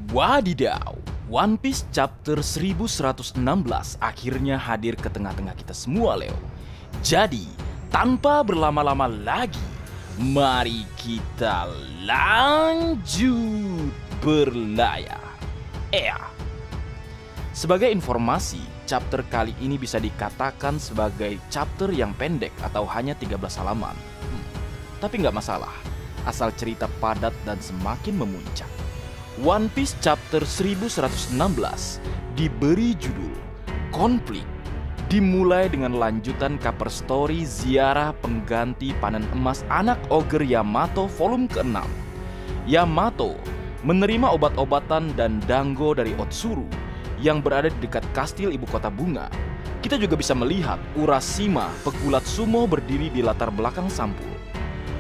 Wadidaw, One Piece chapter 1116 akhirnya hadir ke tengah-tengah kita semua, Leo. Jadi, tanpa berlama-lama lagi, mari kita lanjut berlayar. Sebagai informasi, chapter kali ini bisa dikatakan sebagai chapter yang pendek atau hanya 13 halaman. Tapi nggak masalah, asal cerita padat dan semakin memuncak. One Piece chapter 1116 diberi judul Konflik. Dimulai dengan lanjutan cover story ziarah pengganti panen emas anak Ogre Yamato volume ke-6. Yamato menerima obat-obatan dan dango dari Otsuru yang berada di dekat kastil ibu kota bunga. Kita juga bisa melihat Urashima, pegulat sumo berdiri di latar belakang sampul.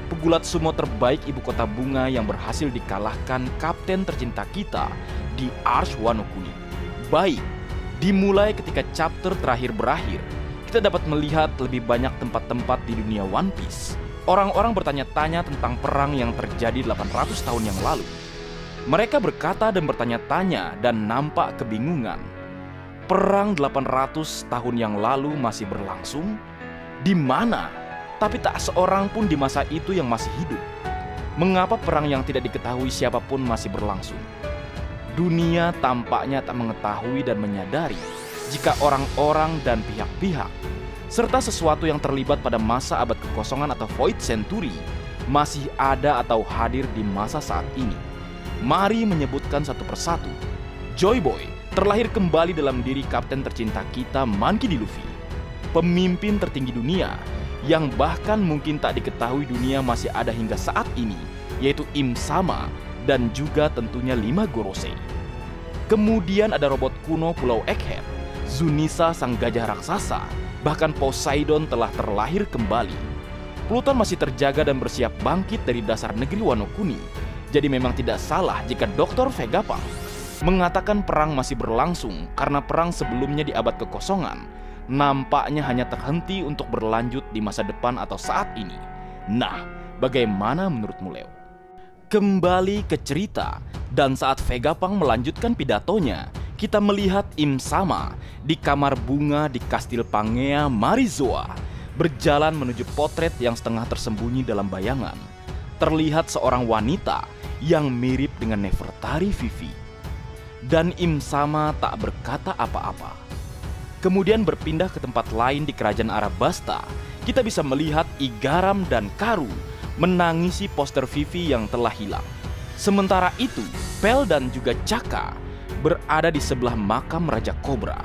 Pegulat sumo terbaik ibu kota bunga yang berhasil dikalahkan kapten tercinta kita di Arch Wano Kuni. Baik, dimulai ketika chapter terakhir berakhir, kita dapat melihat lebih banyak tempat-tempat di dunia One Piece. Orang-orang bertanya-tanya tentang perang yang terjadi 800 tahun yang lalu. Mereka berkata dan bertanya-tanya dan nampak kebingungan. Perang 800 tahun yang lalu masih berlangsung? Di mana? Tapi tak seorang pun di masa itu yang masih hidup. Mengapa perang yang tidak diketahui siapapun masih berlangsung? Dunia tampaknya tak mengetahui dan menyadari jika orang-orang dan pihak-pihak serta sesuatu yang terlibat pada masa abad kekosongan atau Void Century masih ada atau hadir di masa saat ini. Mari menyebutkan satu persatu. Joy Boy terlahir kembali dalam diri kapten tercinta kita Monkey D. Luffy, pemimpin tertinggi dunia yang bahkan mungkin tak diketahui dunia masih ada hingga saat ini, yaitu Im Sama dan juga tentunya 5 Gorosei. Kemudian ada robot kuno Pulau Egghead, Zunisa sang gajah raksasa, bahkan Poseidon telah terlahir kembali. Pluton masih terjaga dan bersiap bangkit dari dasar negeri Wano Kuni. Jadi memang tidak salah jika Dr. Vegapunk mengatakan perang masih berlangsung karena perang sebelumnya di abad kekosongan nampaknya hanya terhenti untuk berlanjut di masa depan atau saat ini. Nah, bagaimana menurutmu, Leo? Kembali ke cerita, dan saat Vegapunk melanjutkan pidatonya, kita melihat Im Sama di kamar bunga di Kastil Pangea Marizoa berjalan menuju potret yang setengah tersembunyi dalam bayangan. Terlihat seorang wanita yang mirip dengan Nefertari Vivi. Dan Im Sama tak berkata apa-apa. Kemudian berpindah ke tempat lain di kerajaan Arabasta. Kita bisa melihat Igaram dan Karu menangisi poster Vivi yang telah hilang. Sementara itu, Pel dan juga Chaka berada di sebelah makam Raja Cobra.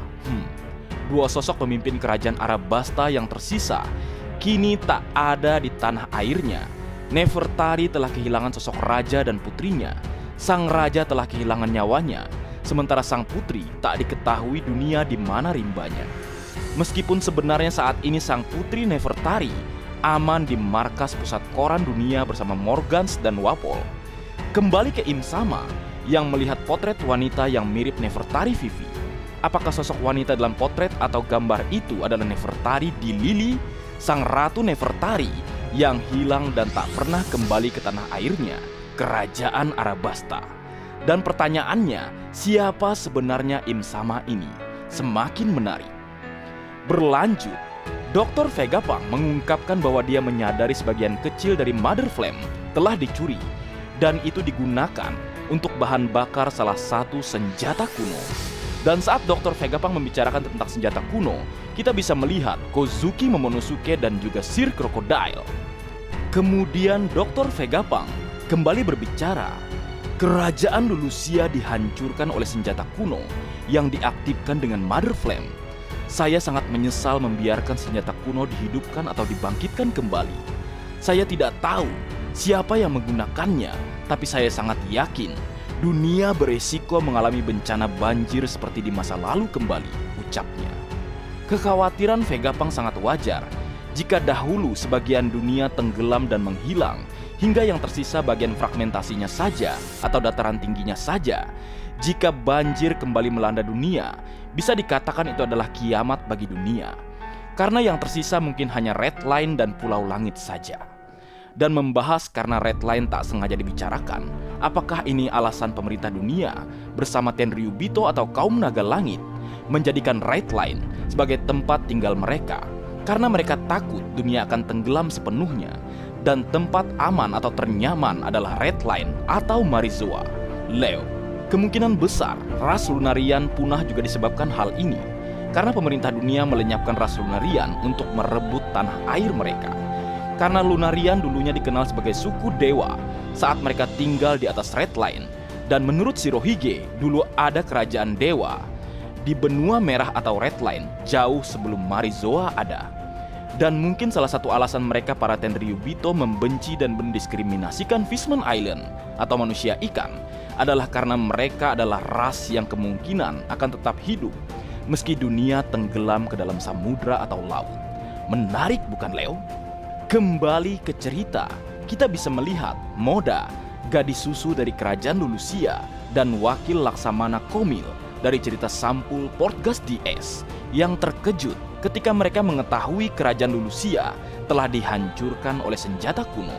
Dua sosok pemimpin kerajaan Arabasta yang tersisa kini tak ada di tanah airnya. Nefertari telah kehilangan sosok raja dan putrinya. Sang raja telah kehilangan nyawanya, sementara sang putri tak diketahui dunia di mana rimbanya. Meskipun sebenarnya saat ini sang putri Nefertari aman di markas pusat koran dunia bersama Morgans dan Wapol. Kembali ke Im Sama yang melihat potret wanita yang mirip Nefertari Vivi. Apakah sosok wanita dalam potret atau gambar itu adalah Nefertari di Lili, sang ratu Nefertari yang hilang dan tak pernah kembali ke tanah airnya, kerajaan Arabasta? Dan pertanyaannya, siapa sebenarnya Im Sama ini? Semakin menarik. Berlanjut, Dr. Vegapunk mengungkapkan bahwa dia menyadari sebagian kecil dari Mother Flame telah dicuri, dan itu digunakan untuk bahan bakar salah satu senjata kuno. Dan saat Dr. Vegapunk membicarakan tentang senjata kuno, kita bisa melihat Kozuki Momonosuke dan juga Sir Crocodile. Kemudian Dr. Vegapunk kembali berbicara. Kerajaan Lulusia dihancurkan oleh senjata kuno yang diaktifkan dengan Mother Flame. Saya sangat menyesal membiarkan senjata kuno dihidupkan atau dibangkitkan kembali. Saya tidak tahu siapa yang menggunakannya, tapi saya sangat yakin dunia beresiko mengalami bencana banjir seperti di masa lalu kembali, ucapnya. Kekhawatiran Vegapunk sangat wajar jika dahulu sebagian dunia tenggelam dan menghilang, hingga yang tersisa bagian fragmentasinya saja atau dataran tingginya saja. Jika banjir kembali melanda dunia, bisa dikatakan itu adalah kiamat bagi dunia. Karena yang tersisa mungkin hanya Red Line dan Pulau Langit saja. dan membahas karena red line tak sengaja dibicarakan. Apakah ini alasan pemerintah dunia bersama Tenryubito atau kaum naga langit menjadikan red line sebagai tempat tinggal mereka karena mereka takut dunia akan tenggelam sepenuhnya, dan tempat aman atau ternyaman adalah red line atau Marizoa. Leo, kemungkinan besar ras Lunarian punah juga disebabkan hal ini karena pemerintah dunia melenyapkan ras Lunarian untuk merebut tanah air mereka. Karena Lunarian dulunya dikenal sebagai suku dewa saat mereka tinggal di atas red line, dan menurut Shirohige dulu ada kerajaan dewa di benua merah atau red line jauh sebelum Marizoa ada. Dan mungkin salah satu alasan mereka para Tenryubito membenci dan mendiskriminasikan Fishman Island atau manusia ikan adalah karena mereka adalah ras yang kemungkinan akan tetap hidup meski dunia tenggelam ke dalam samudra atau laut. Menarik bukan, Leo? Kembali ke cerita, kita bisa melihat Moda, gadis susu dari kerajaan Lulusia, dan wakil Laksamana Komil dari cerita Sampul Portgas DS yang terkejut ketika mereka mengetahui kerajaan Lulusia telah dihancurkan oleh senjata kuno.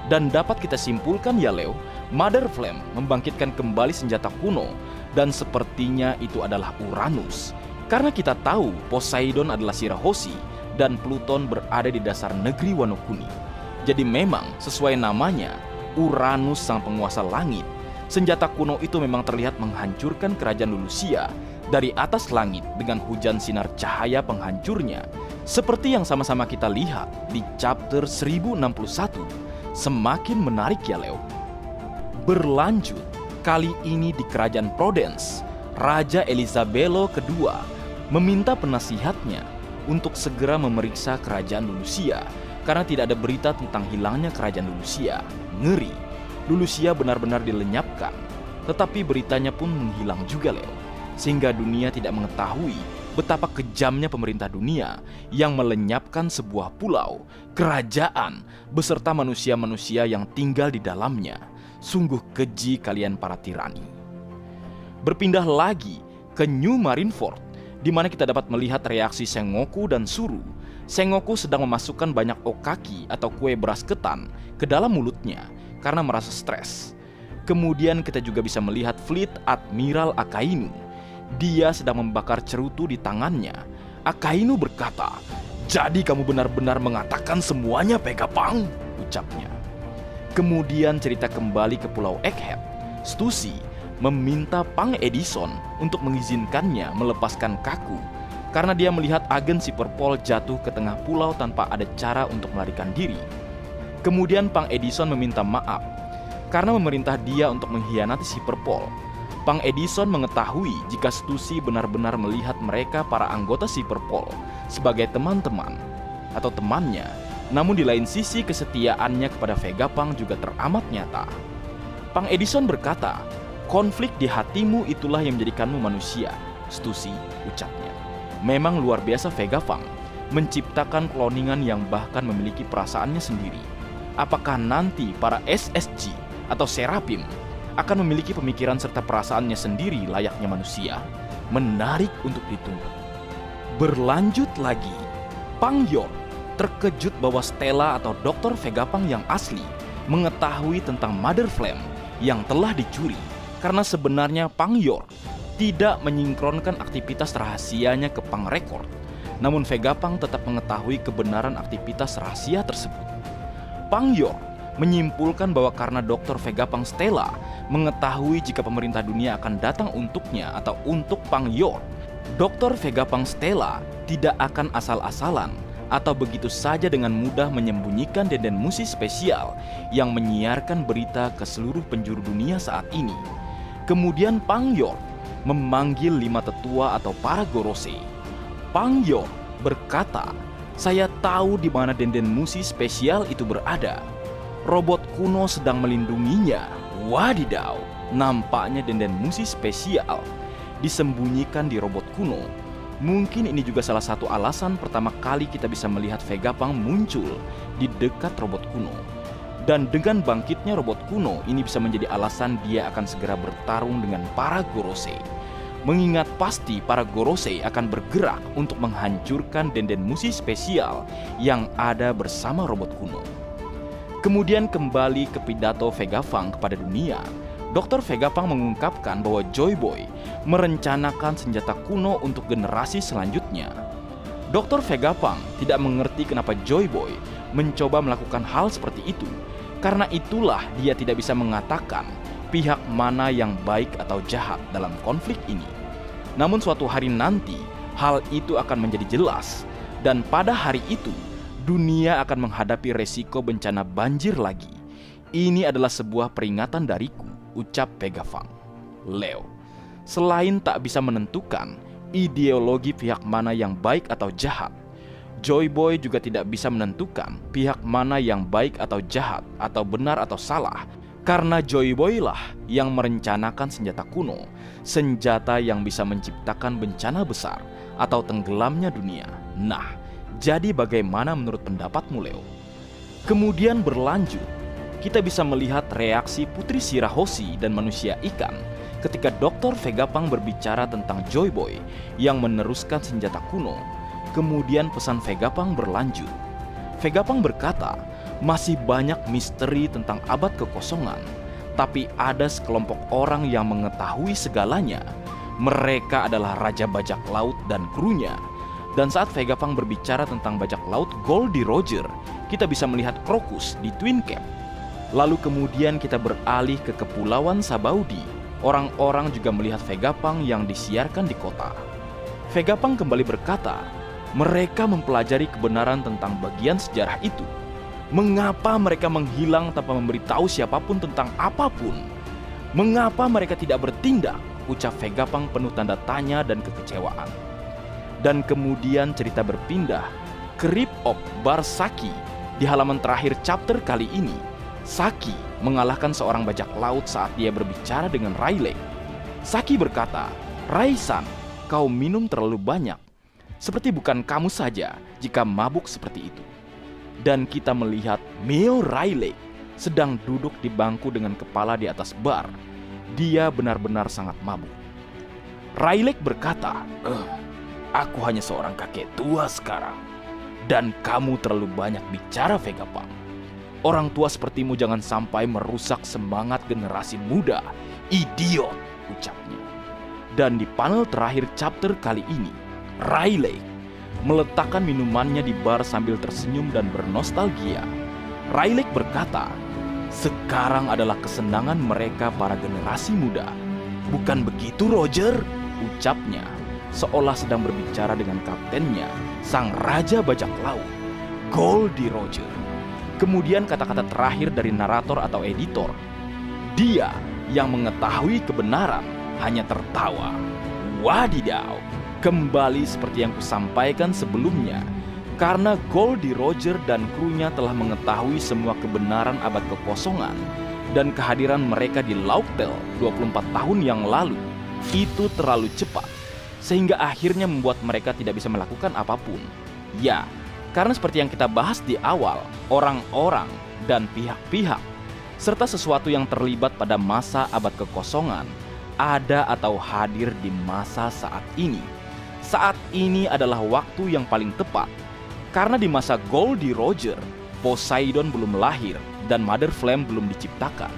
Dan dapat kita simpulkan ya Leo, Mother Flame membangkitkan kembali senjata kuno, dan sepertinya itu adalah Uranus. Karena kita tahu Poseidon adalah Shirahoshi dan Pluton berada di dasar negeri Wano Kuni. Jadi memang sesuai namanya, Uranus sang penguasa langit. Senjata kuno itu memang terlihat menghancurkan kerajaan Lulusia dari atas langit dengan hujan sinar cahaya penghancurnya, seperti yang sama-sama kita lihat di chapter 1061. Semakin menarik ya Leo. Berlanjut, kali ini di kerajaan Provence, Raja Elisabelo II meminta penasihatnya untuk segera memeriksa kerajaan Lulusia karena tidak ada berita tentang hilangnya kerajaan Lulusia. Ngeri, Lulusia benar-benar dilenyapkan, tetapi beritanya pun menghilang juga Leo, sehingga dunia tidak mengetahui betapa kejamnya pemerintah dunia yang melenyapkan sebuah pulau, kerajaan, beserta manusia-manusia yang tinggal di dalamnya. Sungguh keji kalian para tirani. Berpindah lagi ke New Marineford, di mana kita dapat melihat reaksi Sengoku dan Suru. Sengoku sedang memasukkan banyak okaki atau kue beras ketan ke dalam mulutnya karena merasa stres. Kemudian kita juga bisa melihat Fleet Admiral Akainu. Dia sedang membakar cerutu di tangannya. Akainu berkata, "Jadi kamu benar-benar mengatakan semuanya, Vegapunk?" ucapnya. Kemudian cerita kembali ke Pulau Egghead. Stussy meminta Pang Edison untuk mengizinkannya melepaskan Kaku karena dia melihat agen Cyberpol jatuh ke tengah pulau tanpa ada cara untuk melarikan diri. Kemudian Pang Edison meminta maaf karena memerintah dia untuk mengkhianati Cyberpol. Pang Edison mengetahui jika Stussy benar-benar melihat mereka para anggota Cyberpol sebagai teman-teman atau temannya, namun di lain sisi kesetiaannya kepada Vegapunk juga teramat nyata. Pang Edison berkata, "Konflik di hatimu itulah yang menjadikanmu manusia, Stussy," ucapnya. Memang luar biasa Vegapunk menciptakan kloningan yang bahkan memiliki perasaannya sendiri. Apakah nanti para SSG atau Seraphim akan memiliki pemikiran serta perasaannya sendiri layaknya manusia? Menarik untuk ditunggu. Berlanjut lagi, Pang Yor terkejut bahwa Stella atau Dr. Vegapunk yang asli mengetahui tentang Mother Flame yang telah dicuri, karena sebenarnya Pang Yor tidak menyinkronkan aktivitas rahasianya ke Pang Record. Namun Vegapunk tetap mengetahui kebenaran aktivitas rahasia tersebut. Pang Yor menyimpulkan bahwa karena Dr. Vegapunk Stella mengetahui jika pemerintah dunia akan datang untuknya atau untuk Pang Yor, Dr. Vegapunk Stella tidak akan asal-asalan atau begitu saja dengan mudah menyembunyikan denden musi spesial yang menyiarkan berita ke seluruh penjuru dunia saat ini. Kemudian Pang Yor memanggil 5 tetua atau para Gorosei. Pang Yor berkata, "Saya tahu di mana denden musi spesial itu berada. Robot kuno sedang melindunginya." Wadidaw, nampaknya denden musi spesial disembunyikan di robot kuno. Mungkin ini juga salah satu alasan pertama kali kita bisa melihat Vegapunk muncul di dekat robot kuno. Dan dengan bangkitnya robot kuno, ini bisa menjadi alasan dia akan segera bertarung dengan para Gorosei. Mengingat pasti para Gorosei akan bergerak untuk menghancurkan denden musi spesial yang ada bersama robot kuno. Kemudian kembali ke pidato Vegapunk kepada dunia. Dr. Vegapunk mengungkapkan bahwa Joy Boy merencanakan senjata kuno untuk generasi selanjutnya. Dr. Vegapunk tidak mengerti kenapa Joy Boy mencoba melakukan hal seperti itu. Karena itulah dia tidak bisa mengatakan pihak mana yang baik atau jahat dalam konflik ini. Namun suatu hari nanti, hal itu akan menjadi jelas. Dan pada hari itu, dunia akan menghadapi resiko bencana banjir lagi. Ini adalah sebuah peringatan dariku, ucap Vegapunk. Leo, selain tak bisa menentukan ideologi pihak mana yang baik atau jahat, Joy Boy juga tidak bisa menentukan pihak mana yang baik atau jahat atau benar atau salah. Karena Joy Boy lah yang merencanakan senjata kuno, senjata yang bisa menciptakan bencana besar atau tenggelamnya dunia. Nah, jadi bagaimana menurut pendapatmu, Leo? Kemudian berlanjut, kita bisa melihat reaksi Putri Shirahoshi dan manusia ikan ketika Dr. Vegapunk berbicara tentang Joy Boy yang meneruskan senjata kuno. Kemudian pesan Vegapunk berlanjut. Vegapunk berkata, masih banyak misteri tentang abad kekosongan, tapi ada sekelompok orang yang mengetahui segalanya. Mereka adalah Raja Bajak Laut dan krunya. Dan saat Vegapunk berbicara tentang bajak laut Goldie Roger, kita bisa melihat Crocus di Twin Cap. Lalu kemudian kita beralih ke Kepulauan Sabaudi. Orang-orang juga melihat Vegapunk yang disiarkan di kota. Vegapunk kembali berkata, mereka mempelajari kebenaran tentang bagian sejarah itu. Mengapa mereka menghilang tanpa memberitahu siapapun tentang apapun? Mengapa mereka tidak bertindak? Ucap Vegapunk penuh tanda tanya dan kekecewaan. Dan kemudian cerita berpindah ke Rip of Bar Saki. Di halaman terakhir chapter kali ini, Saki mengalahkan seorang bajak laut saat dia berbicara dengan Rayleigh. Saki berkata, "Rai-san, kau minum terlalu banyak. Seperti bukan kamu saja jika mabuk seperti itu." Dan kita melihat Meo Rayleigh sedang duduk di bangku dengan kepala di atas bar. Dia benar-benar sangat mabuk. Rayleigh berkata, aku hanya seorang kakek tua sekarang. Dan kamu terlalu banyak bicara, Vegapunk. Orang tua sepertimu jangan sampai merusak semangat generasi muda. Idiot, ucapnya. Dan di panel terakhir chapter kali ini, Rayleigh meletakkan minumannya di bar sambil tersenyum dan bernostalgia. Rayleigh berkata, sekarang adalah kesenangan mereka para generasi muda. Bukan begitu, Roger? Ucapnya, seolah sedang berbicara dengan kaptennya, sang Raja Bajak Laut, Goldie Roger. Kemudian kata-kata terakhir dari narator atau editor, dia yang mengetahui kebenaran hanya tertawa. Wadidaw, kembali seperti yang kusampaikan sebelumnya, karena Goldie Roger dan krunya telah mengetahui semua kebenaran abad kekosongan dan kehadiran mereka di Lauktel 24 tahun yang lalu itu terlalu cepat, sehingga akhirnya membuat mereka tidak bisa melakukan apapun. Ya, karena seperti yang kita bahas di awal, orang-orang dan pihak-pihak serta sesuatu yang terlibat pada masa abad kekosongan ada atau hadir di masa saat ini. Saat ini adalah waktu yang paling tepat, karena di masa Goldie Roger, Poseidon belum lahir dan Mother Flame belum diciptakan.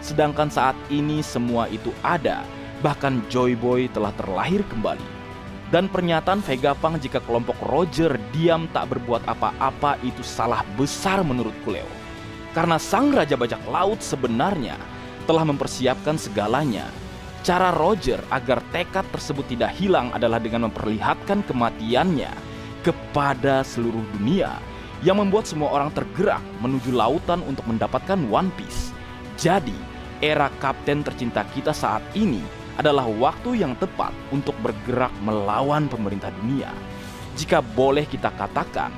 Sedangkan saat ini semua itu ada, bahkan Joy Boy telah terlahir kembali. Dan pernyataan Vegapunk jika kelompok Roger diam tak berbuat apa-apa itu salah besar menurutku, Leo. Karena sang Raja Bajak Laut sebenarnya telah mempersiapkan segalanya. Cara Roger agar tekad tersebut tidak hilang adalah dengan memperlihatkan kematiannya kepada seluruh dunia, yang membuat semua orang tergerak menuju lautan untuk mendapatkan One Piece. Jadi, era kapten tercinta kita saat ini adalah waktu yang tepat untuk bergerak melawan pemerintah dunia. Jika boleh kita katakan,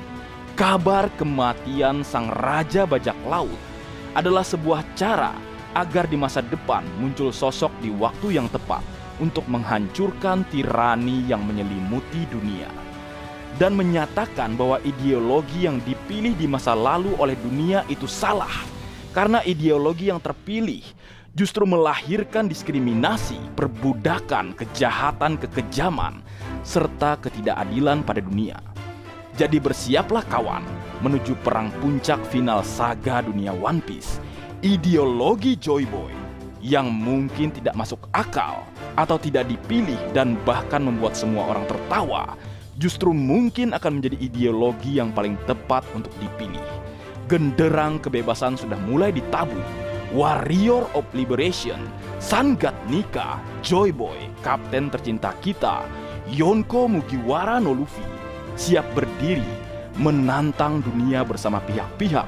kabar kematian sang Raja Bajak Laut adalah sebuah cara agar di masa depan muncul sosok di waktu yang tepat untuk menghancurkan tirani yang menyelimuti dunia. Dan menyatakan bahwa ideologi yang dipilih di masa lalu oleh dunia itu salah. Karena ideologi yang terpilih justru melahirkan diskriminasi, perbudakan, kejahatan, kekejaman, serta ketidakadilan pada dunia. Jadi bersiaplah kawan, menuju perang puncak final saga dunia One Piece. Ideologi Joy Boy yang mungkin tidak masuk akal atau tidak dipilih dan bahkan membuat semua orang tertawa, justru mungkin akan menjadi ideologi yang paling tepat untuk dipilih. Genderang kebebasan sudah mulai ditabung. Warrior of Liberation, Sun God Nika, Joy Boy, kapten tercinta kita, Yonko Mugiwara no Luffy, siap berdiri menantang dunia bersama pihak-pihak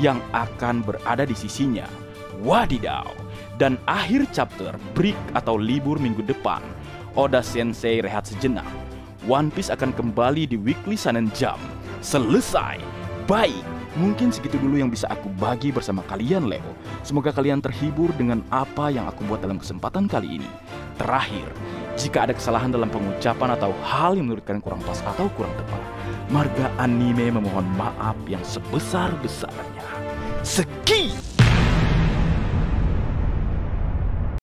yang akan berada di sisinya. Wadidaw! Dan akhir chapter, break atau libur minggu depan, Oda Sensei rehat sejenak. One Piece akan kembali di Weekly Shonen Jump. Selesai. Baik, mungkin segitu dulu yang bisa aku bagi bersama kalian, Leo. Semoga kalian terhibur dengan apa yang aku buat dalam kesempatan kali ini. Terakhir, jika ada kesalahan dalam pengucapan atau hal yang menurut kalian kurang pas atau kurang tepat, Marga Anime memohon maaf yang sebesar-besarnya. Seki!